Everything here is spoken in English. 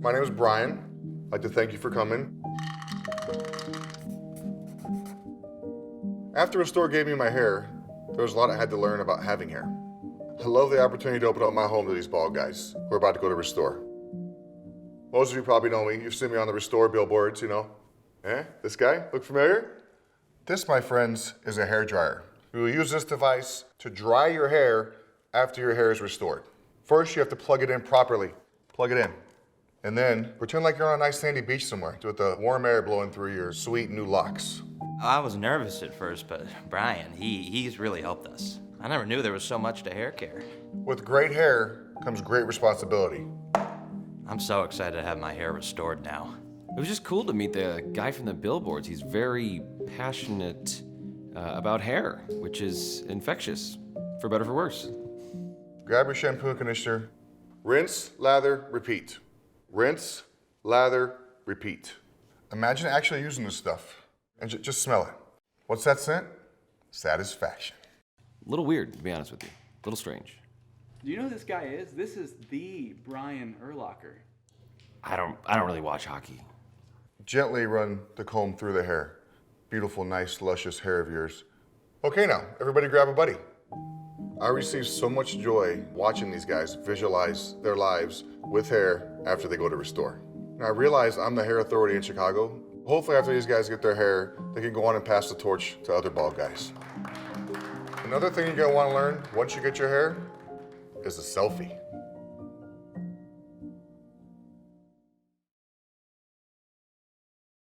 My name is Brian. I'd like to thank you for coming. After Restore gave me my hair, there was a lot I had to learn about having hair. I love the opportunity to open up my home to these bald guys who are about to go to Restore. Most of you probably know me. You've seen me on the Restore billboards, you know. Eh? This guy? Look familiar? This, my friends, is a hair dryer. We will use this device to dry your hair after your hair is restored. First, you have to plug it in properly. Plug it in. And then pretend like you're on a nice sandy beach somewhere with the warm air blowing through your sweet new locks. I was nervous at first, but Brian, he's really helped us. I never knew there was so much to hair care. With great hair comes great responsibility. I'm so excited to have my hair restored now. It was just cool to meet the guy from the billboards. He's very passionate about hair, which is infectious, for better or for worse. Grab your shampoo and conditioner. Rinse, lather, repeat. Rinse, lather, repeat. Imagine actually using this stuff and just smell it. What's that scent? Satisfaction. A little weird, to be honest with you. A little strange. Do you know who this guy is? This is the Brian Urlacher. I don't really watch hockey. Gently run the comb through the hair. Beautiful, nice, luscious hair of yours. Okay now, everybody grab a buddy. I receive so much joy watching these guys visualize their lives with hair after they go to Restore. Now I realize I'm the hair authority in Chicago. Hopefully after these guys get their hair, they can go on and pass the torch to other bald guys. Another thing you're gonna wanna learn once you get your hair is a selfie.